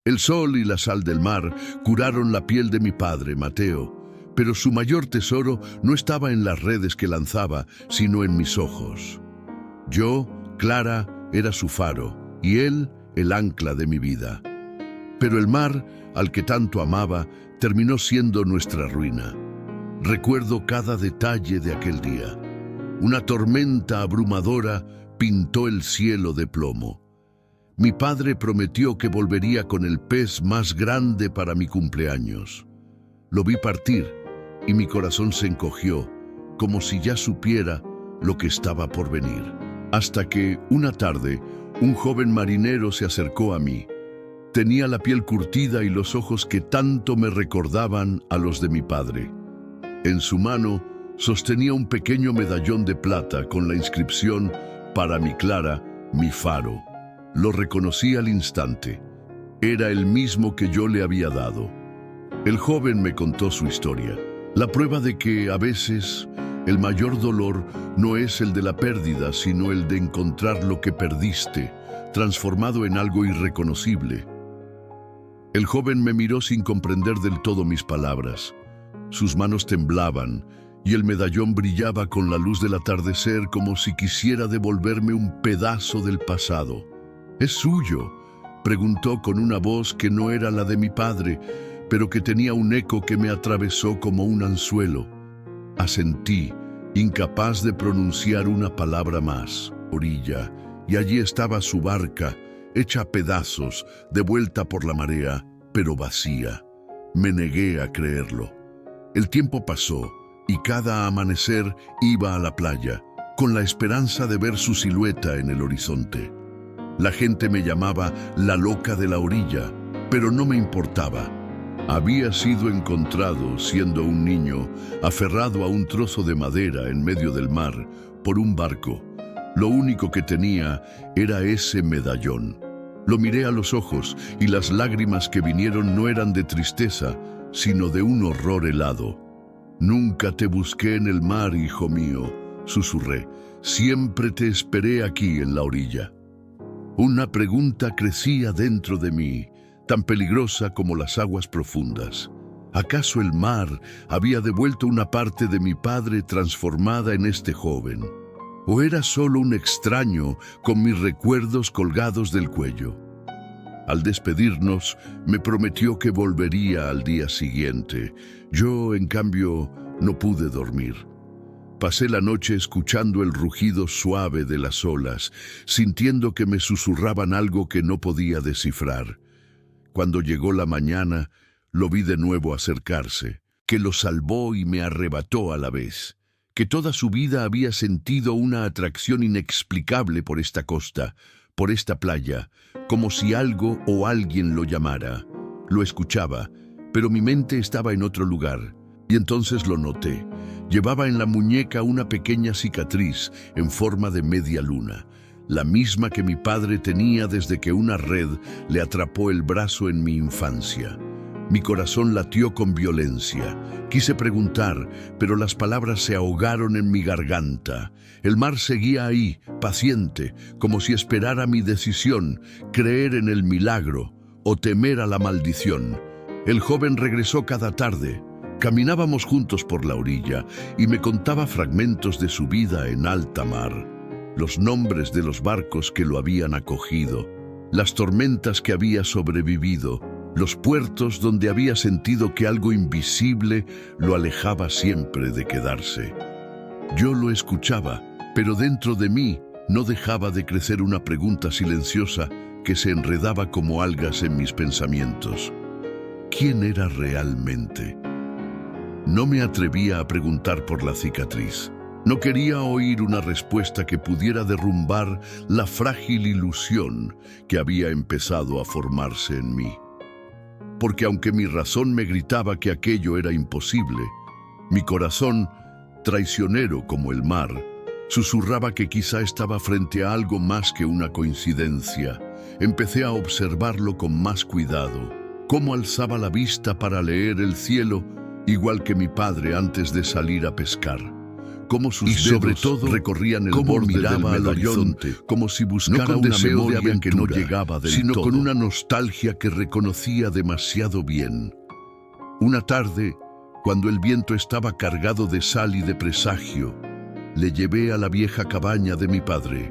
El sol y la sal del mar curaron la piel de mi padre, Mateo, pero su mayor tesoro no estaba en las redes que lanzaba, sino en mis ojos. Yo, Clara, era su faro, y él, el ancla de mi vida. Pero el mar, al que tanto amaba, terminó siendo nuestra ruina. Recuerdo cada detalle de aquel día. Una tormenta abrumadora pintó el cielo de plomo. Mi padre prometió que volvería con el pez más grande para mi cumpleaños. Lo vi partir y mi corazón se encogió, como si ya supiera lo que estaba por venir. Hasta que, una tarde, un joven marinero se acercó a mí. Tenía la piel curtida y los ojos que tanto me recordaban a los de mi padre. En su mano sostenía un pequeño medallón de plata con la inscripción «Para mi Clara, mi faro». Lo reconocí al instante. Era el mismo que yo le había dado. El joven me contó su historia, la prueba de que, a veces, el mayor dolor no es el de la pérdida, sino el de encontrar lo que perdiste, transformado en algo irreconocible. El joven me miró sin comprender del todo mis palabras. Sus manos temblaban y el medallón brillaba con la luz del atardecer como si quisiera devolverme un pedazo del pasado. «¿Es suyo?», preguntó con una voz que no era la de mi padre, pero que tenía un eco que me atravesó como un anzuelo. Asentí, incapaz de pronunciar una palabra más. Orilla, y allí estaba su barca, hecha a pedazos, de vuelta por la marea, pero vacía. Me negué a creerlo. El tiempo pasó, y cada amanecer iba a la playa, con la esperanza de ver su silueta en el horizonte. La gente me llamaba la loca de la orilla, pero no me importaba. Había sido encontrado, siendo un niño, aferrado a un trozo de madera en medio del mar, por un barco. Lo único que tenía era ese medallón. Lo miré a los ojos y las lágrimas que vinieron no eran de tristeza, sino de un horror helado. «Nunca te busqué en el mar, hijo mío», susurré. «Siempre te esperé aquí en la orilla». Una pregunta crecía dentro de mí, tan peligrosa como las aguas profundas. ¿Acaso el mar había devuelto una parte de mi padre transformada en este joven? ¿O era solo un extraño con mis recuerdos colgados del cuello? Al despedirnos, me prometió que volvería al día siguiente. Yo, en cambio, no pude dormir. Pasé la noche escuchando el rugido suave de las olas, sintiendo que me susurraban algo que no podía descifrar. Cuando llegó la mañana, lo vi de nuevo acercarse, que lo salvó y me arrebató a la vez, que toda su vida había sentido una atracción inexplicable por esta costa, por esta playa, como si algo o alguien lo llamara. Lo escuchaba, pero mi mente estaba en otro lugar, y entonces lo noté. Llevaba en la muñeca una pequeña cicatriz en forma de media luna, la misma que mi padre tenía desde que una red le atrapó el brazo en mi infancia. Mi corazón latió con violencia. Quise preguntar, pero las palabras se ahogaron en mi garganta. El mar seguía ahí, paciente, como si esperara mi decisión, creer en el milagro o temer a la maldición. El joven regresó cada tarde. Caminábamos juntos por la orilla y me contaba fragmentos de su vida en alta mar, los nombres de los barcos que lo habían acogido, las tormentas que había sobrevivido, los puertos donde había sentido que algo invisible lo alejaba siempre de quedarse. Yo lo escuchaba, pero dentro de mí no dejaba de crecer una pregunta silenciosa que se enredaba como algas en mis pensamientos. ¿Quién era realmente? No me atrevía a preguntar por la cicatriz. No quería oír una respuesta que pudiera derrumbar la frágil ilusión que había empezado a formarse en mí. Porque aunque mi razón me gritaba que aquello era imposible, mi corazón, traicionero como el mar, susurraba que quizá estaba frente a algo más que una coincidencia. Empecé a observarlo con más cuidado, cómo alzaba la vista para leer el cielo, igual que mi padre antes de salir a pescar, cómo sus sobre todo recorrían el borde miraba del horizonte, como si buscara no con una memoria que no llegaba del sino todo, con una nostalgia que reconocía demasiado bien. Una tarde, cuando el viento estaba cargado de sal y de presagio, le llevé a la vieja cabaña de mi padre.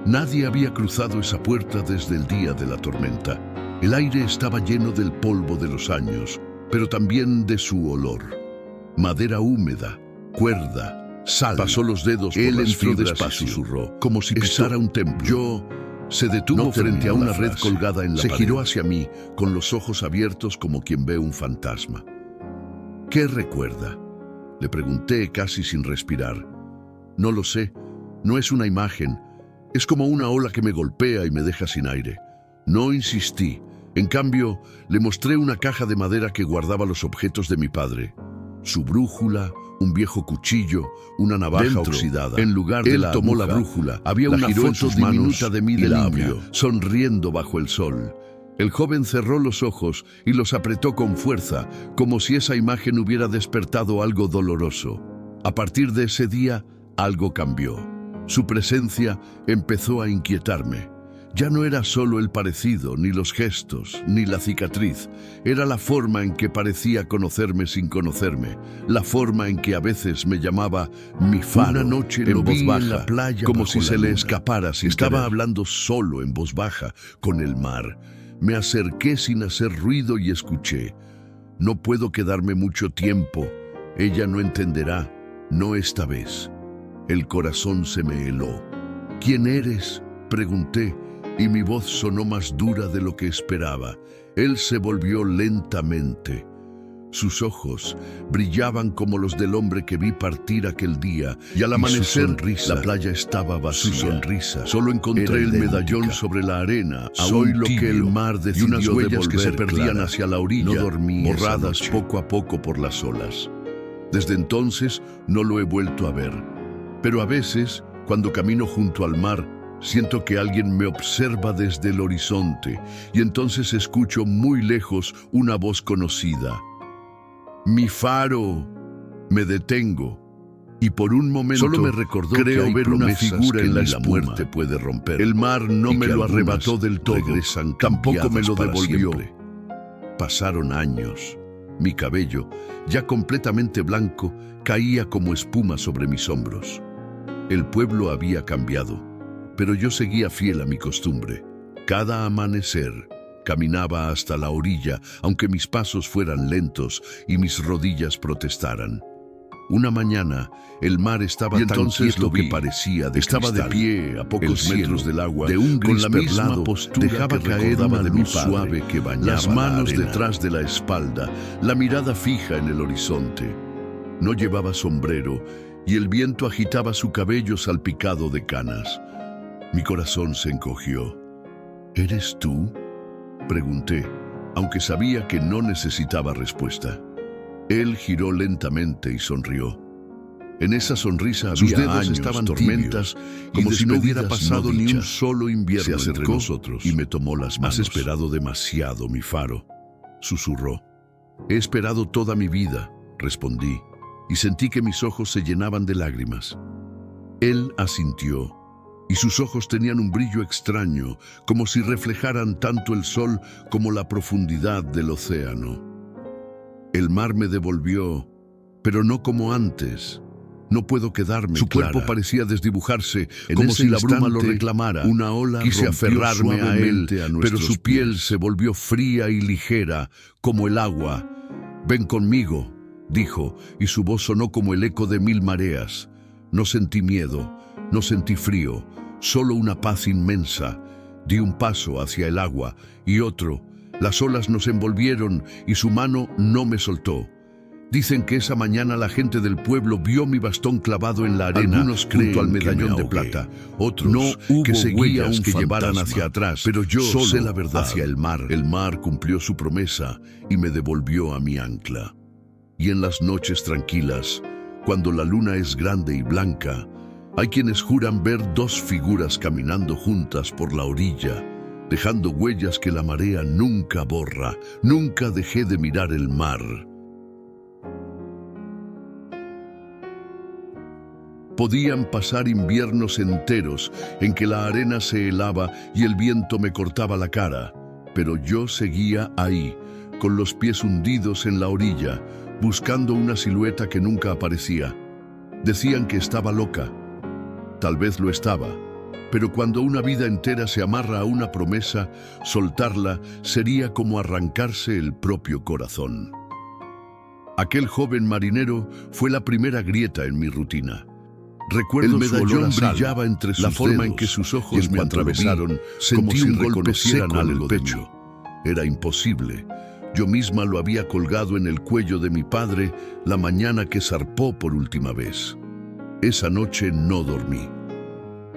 Nadie había cruzado esa puerta desde el día de la tormenta. El aire estaba lleno del polvo de los años, pero también de su olor. Madera húmeda, cuerda, sal. Pasó los dedos por las fibras y susurró, como si pisara un templo. Se detuvo frente a una red colgada en la pared. Se giró hacia mí, con los ojos abiertos como quien ve un fantasma. ¿Qué recuerda? Le pregunté casi sin respirar. No lo sé, no es una imagen. Es como una ola que me golpea y me deja sin aire. No insistí. En cambio, le mostré una caja de madera que guardaba los objetos de mi padre. Su brújula, un viejo cuchillo, una navaja oxidada. En lugar de la tomó la brújula. Había una foto diminuta de mí de niño, sonriendo bajo el sol. El joven cerró los ojos y los apretó con fuerza, como si esa imagen hubiera despertado algo doloroso. A partir de ese día, algo cambió. Su presencia empezó a inquietarme. Ya no era solo el parecido, ni los gestos, ni la cicatriz. Era la forma en que parecía conocerme sin conocerme. La forma en que a veces me llamaba mi faro. Una noche en voz baja, en la playa, como si se le escapara. Estaba hablando solo en voz baja, con el mar. Me acerqué sin hacer ruido y escuché. No puedo quedarme mucho tiempo. Ella no entenderá, no esta vez. El corazón se me heló. ¿Quién eres?, pregunté, y mi voz sonó más dura de lo que esperaba. Él se volvió lentamente. Sus ojos brillaban como los del hombre que vi partir aquel día, y al amanecer la playa estaba vacía. Su sonrisa. Solo encontré el medallón sobre la arena, aún lo que el mar decidió y unas huellas que se perdían hacia la orilla, no dormí borradas poco a poco por las olas. Desde entonces no lo he vuelto a ver. Pero a veces, cuando camino junto al mar, siento que alguien me observa desde el horizonte y entonces escucho muy lejos una voz conocida. ¡Mi faro! Me detengo y por un momento solo me recordó creo ver una figura en la muerte puede romper. El mar no me lo arrebató del todo, tampoco me lo devolvió. Pasaron años. Mi cabello, ya completamente blanco, caía como espuma sobre mis hombros. El pueblo había cambiado, pero yo seguía fiel a mi costumbre. Cada amanecer caminaba hasta la orilla, aunque mis pasos fueran lentos y mis rodillas protestaran. Una mañana, el mar estaba tan quieto que parecía de cristal. Estaba de pie a pocos metros del agua, de un gris perlado, dejaba caer una luz suave que bañaba las manos detrás de la espalda, la mirada fija en el horizonte. No llevaba sombrero y el viento agitaba su cabello salpicado de canas. Mi corazón se encogió. ¿Eres tú?, pregunté, aunque sabía que no necesitaba respuesta. Él giró lentamente y sonrió. En esa sonrisa sus dedos años, estaban tormentas, como si no hubiera pasado ni un solo invierno. Se acercó entre nosotros y me tomó las manos. Has esperado demasiado, mi faro, susurró. He esperado toda mi vida, respondí, y sentí que mis ojos se llenaban de lágrimas. Él asintió, y sus ojos tenían un brillo extraño, como si reflejaran tanto el sol como la profundidad del océano. El mar me devolvió, pero no como antes. No puedo quedarme. Su cuerpo parecía desdibujarse, como si la bruma lo reclamara. Una ola quise aferrarme a él, pero su piel se volvió fría y ligera, como el agua. Ven conmigo, dijo, y su voz sonó como el eco de mil mareas. No sentí miedo, no sentí frío, solo una paz inmensa. Di un paso hacia el agua y otro. Las olas nos envolvieron y su mano no me soltó. Dicen que esa mañana la gente del pueblo vio mi bastón clavado en la arena, junto al medallón de plata. Otros no hubo que seguían que llevaran hacia atrás, pero yo solo sé la verdad. Hacia el mar. El mar cumplió su promesa y me devolvió a mi ancla. Y en las noches tranquilas, cuando la luna es grande y blanca, hay quienes juran ver dos figuras caminando juntas por la orilla, dejando huellas que la marea nunca borra. Nunca dejé de mirar el mar. Podían pasar inviernos enteros en que la arena se helaba y el viento me cortaba la cara, pero yo seguía ahí, con los pies hundidos en la orilla, buscando una silueta que nunca aparecía. Decían que estaba loca. Tal vez lo estaba, pero cuando una vida entera se amarra a una promesa, soltarla sería como arrancarse el propio corazón. Aquel joven marinero fue la primera grieta en mi rutina. Recuerdo el medallón brillaba entre sus forma en que sus ojos me atravesaron, sentí un golpe seco en el pecho. Era imposible. Yo misma lo había colgado en el cuello de mi padre la mañana que zarpó por última vez. Esa noche no dormí.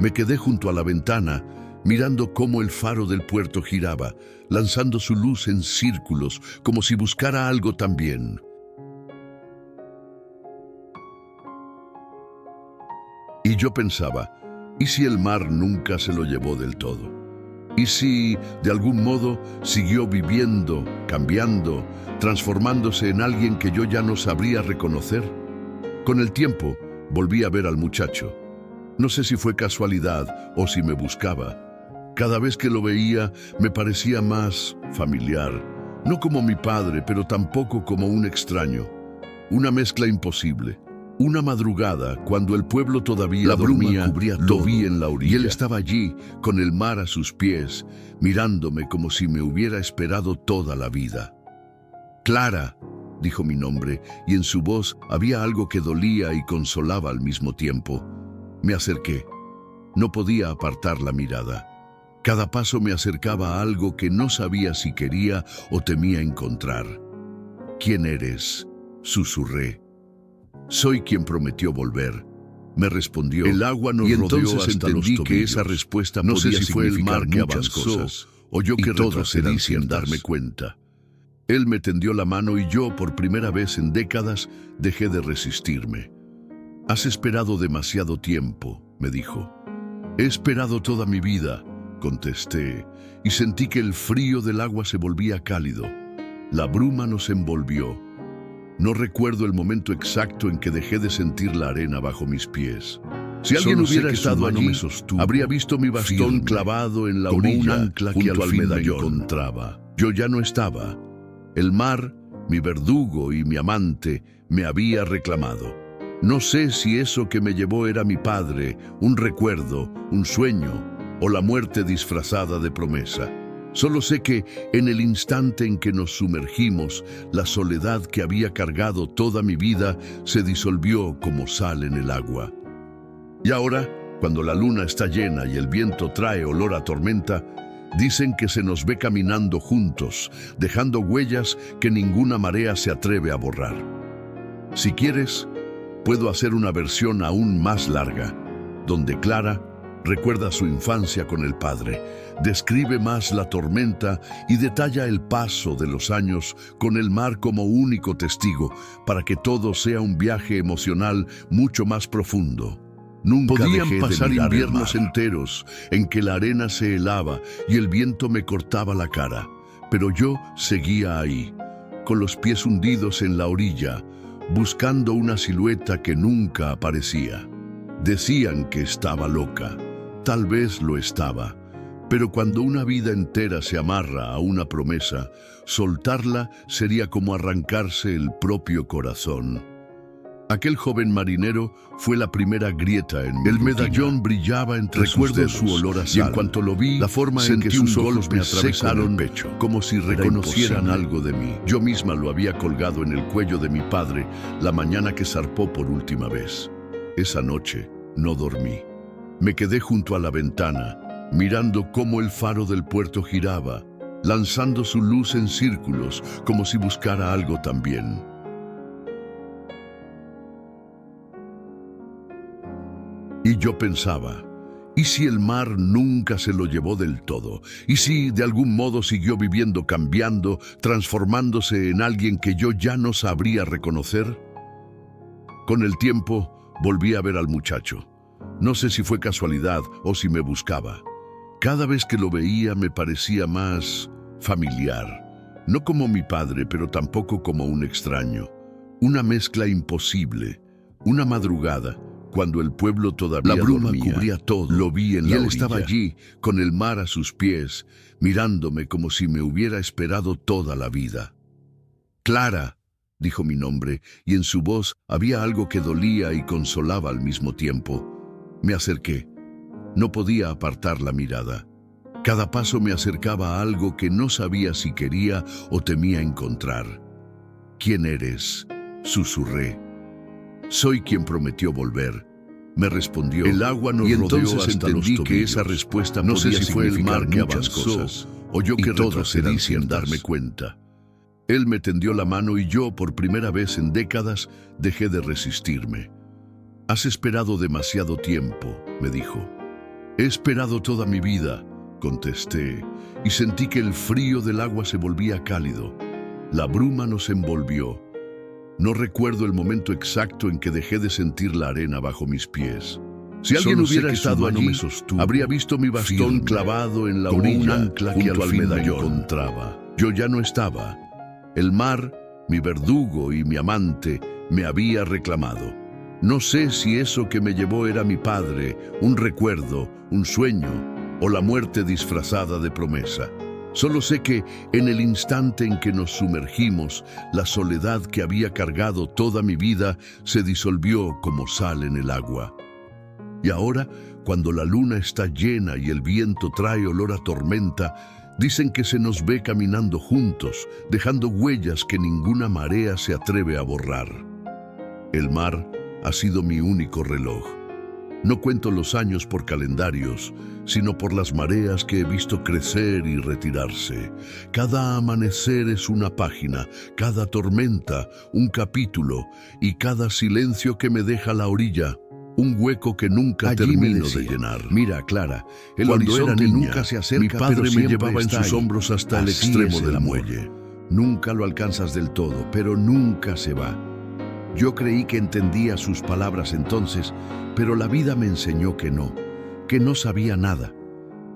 Me quedé junto a la ventana, mirando cómo el faro del puerto giraba, lanzando su luz en círculos, como si buscara algo también. Y yo pensaba, ¿y si el mar nunca se lo llevó del todo? ¿Y si, de algún modo, siguió viviendo, cambiando, transformándose en alguien que yo ya no sabría reconocer? Con el tiempo, volví a ver al muchacho. No sé si fue casualidad o si me buscaba. Cada vez que lo veía, me parecía más familiar. No como mi padre, pero tampoco como un extraño. Una mezcla imposible. Una madrugada, cuando el pueblo todavía dormía, lo vi en la orilla. Y él estaba allí, con el mar a sus pies, mirándome como si me hubiera esperado toda la vida. «Clara», dijo mi nombre, y en su voz había algo que dolía y consolaba al mismo tiempo. Me acerqué. No podía apartar la mirada. Cada paso me acercaba a algo que no sabía si quería o temía encontrar. «¿Quién eres?», susurré. «Soy quien prometió volver», me respondió. El agua nos rodeó hasta los tobillos. Y entonces entendí que esa respuesta no sé si fue el mar que avanzó o yo que retrocedí sin darme cuenta. Él me tendió la mano y yo, por primera vez en décadas, dejé de resistirme. «Has esperado demasiado tiempo», me dijo. «He esperado toda mi vida», contesté, y sentí que el frío del agua se volvía cálido. La bruma nos envolvió. No recuerdo el momento exacto en que dejé de sentir la arena bajo mis pies. Si alguien hubiera estado allí, habría visto mi bastón clavado en la orilla, un ancla que al fin me encontraba. Yo ya no estaba. El mar, mi verdugo y mi amante, me había reclamado. No sé si eso que me llevó era mi padre, un recuerdo, un sueño, o la muerte disfrazada de promesa. Solo sé que, en el instante en que nos sumergimos, la soledad que había cargado toda mi vida se disolvió como sal en el agua. Y ahora, cuando la luna está llena y el viento trae olor a tormenta, dicen que se nos ve caminando juntos, dejando huellas que ninguna marea se atreve a borrar. Si quieres, puedo hacer una versión aún más larga, donde Clara recuerda su infancia con el padre, describe más la tormenta y detalla el paso de los años con el mar como único testigo para que todo sea un viaje emocional mucho más profundo. Nunca podían pasar inviernos enteros en que la arena se helaba y el viento me cortaba la cara, pero yo seguía ahí, con los pies hundidos en la orilla, buscando una silueta que nunca aparecía. Decían que estaba loca. Tal vez lo estaba, pero cuando una vida entera se amarra a una promesa, soltarla sería como arrancarse el propio corazón. Aquel joven marinero fue la primera grieta en mi rutina. El medallón brillaba entre sus dedos, su olor a sal, y en cuanto lo vi, la forma en que sus ojos me atravesaron el pecho, como si reconocieran algo de mí. Yo misma lo había colgado en el cuello de mi padre la mañana que zarpó por última vez. Esa noche no dormí. Me quedé junto a la ventana, mirando cómo el faro del puerto giraba, lanzando su luz en círculos, como si buscara algo también. Y yo pensaba, ¿y si el mar nunca se lo llevó del todo? ¿Y si de algún modo siguió viviendo, cambiando, transformándose en alguien que yo ya no sabría reconocer? Con el tiempo, volví a ver al muchacho. No sé si fue casualidad o si me buscaba. Cada vez que lo veía me parecía más familiar. No como mi padre, pero tampoco como un extraño. Una mezcla imposible. Una madrugada, Cuando el pueblo todavía La bruma dormía, cubría todo. lo vi en Y la él orilla. estaba allí, con el mar a sus pies, mirándome como si me hubiera esperado toda la vida. «Clara», dijo mi nombre, y en su voz había algo que dolía y consolaba al mismo tiempo. Me acerqué. No podía apartar la mirada. Cada paso me acercaba a algo que no sabía si quería o temía encontrar. «¿Quién eres?», susurré. «Soy quien prometió volver», me respondió. El agua nos y rodeó entonces hasta entendí los que tobillos. esa respuesta No sé podía si fue el significar mar que muchas avanzó, cosas, o yo y que todas retrocedí eran sin ciertas. darme cuenta. Él me tendió la mano y yo, por primera vez en décadas, dejé de resistirme. «Has esperado demasiado tiempo», me dijo. «He esperado toda mi vida», contesté, y sentí que el frío del agua se volvía cálido. La bruma nos envolvió. No recuerdo el momento exacto en que dejé de sentir la arena bajo mis pies. Si alguien Solo sé hubiera que su estado mano allí, me sostuvo, habría visto mi bastón firme, clavado en la como un orilla, ancla que junto al al fin me medallón. encontraba. Yo ya no estaba. El mar, mi verdugo y mi amante, me había reclamado. No sé si eso que me llevó era mi padre, un recuerdo, un sueño, o la muerte disfrazada de promesa. Solo sé que, en el instante en que nos sumergimos, la soledad que había cargado toda mi vida se disolvió como sal en el agua. Y ahora, cuando la luna está llena y el viento trae olor a tormenta, dicen que se nos ve caminando juntos, dejando huellas que ninguna marea se atreve a borrar. El mar ha sido mi único reloj. No cuento los años por calendarios, sino por las mareas que he visto crecer y retirarse. Cada amanecer es una página, cada tormenta un capítulo, y cada silencio que me deja la orilla, un hueco que nunca Allí me termino decía, de llenar. «Mira, Clara, el Cuando era horizonte niña, nunca se acerca, mi padre pero me siempre llevaba en está sus ahí. hombros hasta el Así extremo es el del amor. muelle. Nunca lo alcanzas del todo, pero nunca se va». Yo creí que entendía sus palabras entonces, pero la vida me enseñó que no sabía nada.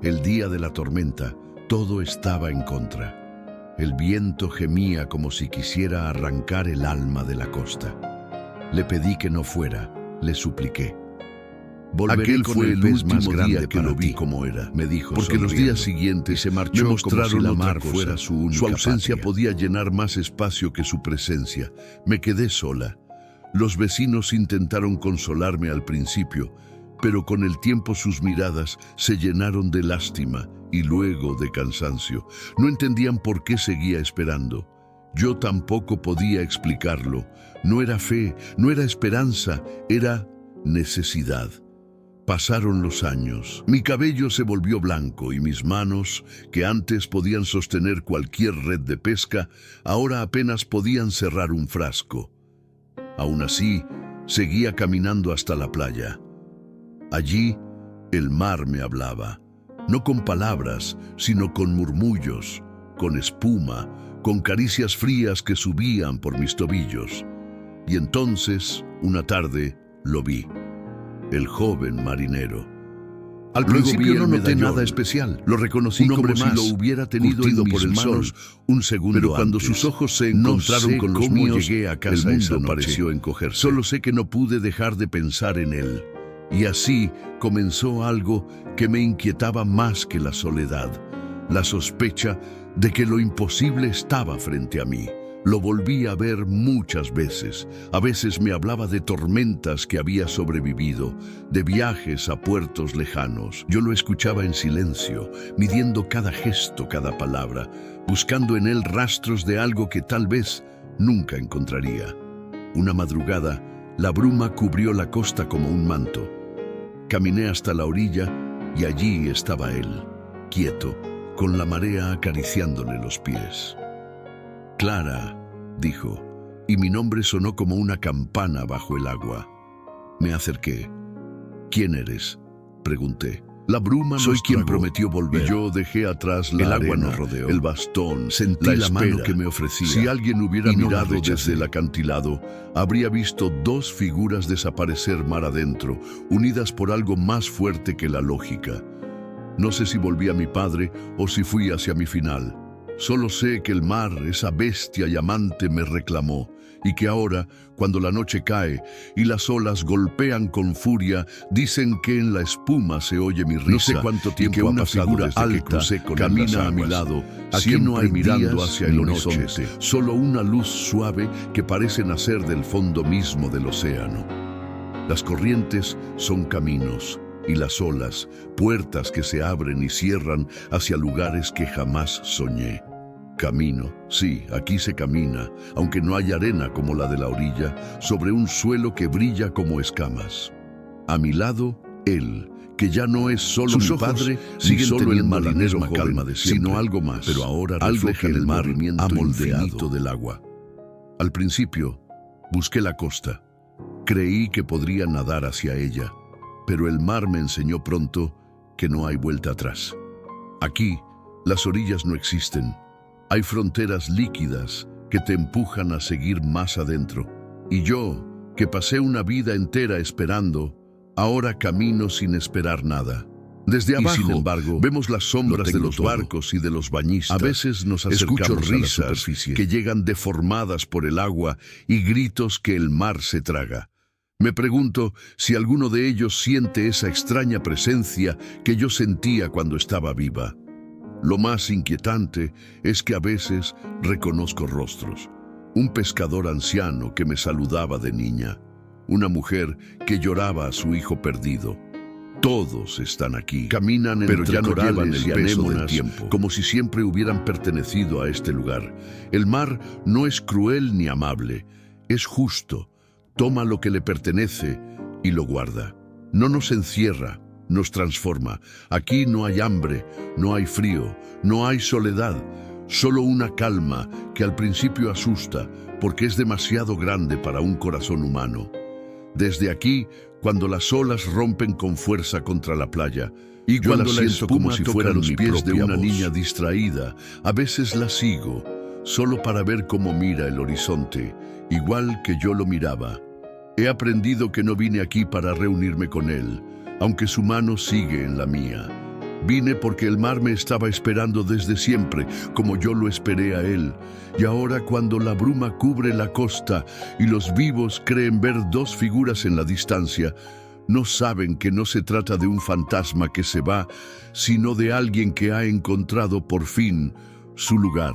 El día de la tormenta, todo estaba en contra. El viento gemía como si quisiera arrancar el alma de la costa. Le pedí que no fuera, le supliqué. «Volveré Aquel con fue el el pez último más grande día que para lo vi ti», como era, me dijo, porque los sonriendo. días siguientes Y se marchó me como si mostraron la otra mar cosa. fuera su única ausencia patria. podía llenar más espacio que su presencia. Me quedé sola. Los vecinos intentaron consolarme al principio, pero con el tiempo sus miradas se llenaron de lástima y luego de cansancio. No entendían por qué seguía esperando. Yo tampoco podía explicarlo. No era fe, no era esperanza, era necesidad. Pasaron los años. Mi cabello se volvió blanco y mis manos, que antes podían sostener cualquier red de pesca, ahora apenas podían cerrar un frasco. Aún así, seguía caminando hasta la playa. Allí, el mar me hablaba, no con palabras, sino con murmullos, con espuma, con caricias frías que subían por mis tobillos. Y entonces, una tarde, lo vi, el joven marinero. Al Luego principio vi el no noté medallón. nada especial. Lo reconocí Un hombre como si más, lo hubiera tenido curtido en por mis el sol, manos un segundo pero cuando antes. sus ojos se No encontraron sé con los cómo míos, llegué a casa el esa mundo noche. pareció encogerse. Solo sé que no pude dejar de pensar en él. Y así comenzó algo que me inquietaba más que la soledad, la sospecha de que lo imposible estaba frente a mí. Lo volví a ver muchas veces. A veces me hablaba de tormentas que había sobrevivido, de viajes a puertos lejanos. Yo lo escuchaba en silencio, midiendo cada gesto, cada palabra, buscando en él rastros de algo que tal vez nunca encontraría. Una madrugada, la bruma cubrió la costa como un manto. Caminé hasta la orilla y allí estaba él, quieto, con la marea acariciándole los pies. «Clara», dijo, y mi nombre sonó como una campana bajo el agua. Me acerqué. «¿Quién eres?», pregunté. «La bruma Soy nos quien tragó, prometió volver. y yo dejé atrás la El agua arena, nos rodeó. el bastón, Sentí la la mano espera. que me ofrecía, Si alguien hubiera y no la mirado rechacé. desde el acantilado, habría visto dos figuras desaparecer mar adentro, unidas por algo más fuerte que la lógica. No sé si volví a mi padre o si fui hacia mi final. Solo sé que el mar, esa bestia y amante, me reclamó, y que ahora, cuando la noche cae y las olas golpean con furia, dicen que en la espuma se oye mi risa. No sé cuánto tiempo y que una ha pasado figura desde que alta crucé con camina las a mi aguas. lado, Aquí no hay mirando días hacia el ni horizonte, noches. solo una luz suave que parece nacer del fondo mismo del océano. Las corrientes son caminos, y las olas, puertas que se abren y cierran hacia lugares que jamás soñé. Camino, sí, aquí se camina, aunque no hay arena como la de la orilla, sobre un suelo que brilla como escamas. A mi lado, él, que ya no es solo Sus mi ojos padre, siguen ni solo el teniendo la marinero misma joven, calma de siempre, sino algo más, pero ahora algo refleja que el el mar movimiento ha moldeado infinito del agua. Al principio, busqué la costa. Creí que podría nadar hacia ella, pero el mar me enseñó pronto que no hay vuelta atrás. Aquí, las orillas no existen. Hay fronteras líquidas que te empujan a seguir más adentro. Y yo, que pasé una vida entera esperando, ahora camino sin esperar nada. Desde abajo, sin embargo, vemos las sombras de tengo los todo. barcos y de los bañistas. A veces nos Escucho acercamos a la risas superficie. que llegan deformadas por el agua y gritos que el mar se traga. Me pregunto si alguno de ellos siente esa extraña presencia que yo sentía cuando estaba viva. Lo más inquietante es que a veces reconozco rostros. Un pescador anciano que me saludaba de niña. Una mujer que lloraba a su hijo perdido. Todos están aquí, caminan pero entre ya no llevan corales el y peso del anémonas, tiempo. como si siempre hubieran pertenecido a este lugar. El mar no es cruel ni amable, es justo. Toma lo que le pertenece y lo guarda. No nos encierra, nos transforma. Aquí no hay hambre, no hay frío, no hay soledad, solo una calma que al principio asusta porque es demasiado grande para un corazón humano. Desde aquí, cuando las olas rompen con fuerza contra la playa, y Yo cuando la la siento espuma como si toca fueran los mi pies de propia una voz. niña distraída, a veces la sigo, solo para ver cómo mira el horizonte, igual que yo lo miraba. He aprendido que no vine aquí para reunirme con él, aunque su mano sigue en la mía. Vine porque el mar me estaba esperando desde siempre, como yo lo esperé a él. Y ahora cuando la bruma cubre la costa y los vivos creen ver dos figuras en la distancia, no saben que no se trata de un fantasma que se va, sino de alguien que ha encontrado por fin su lugar.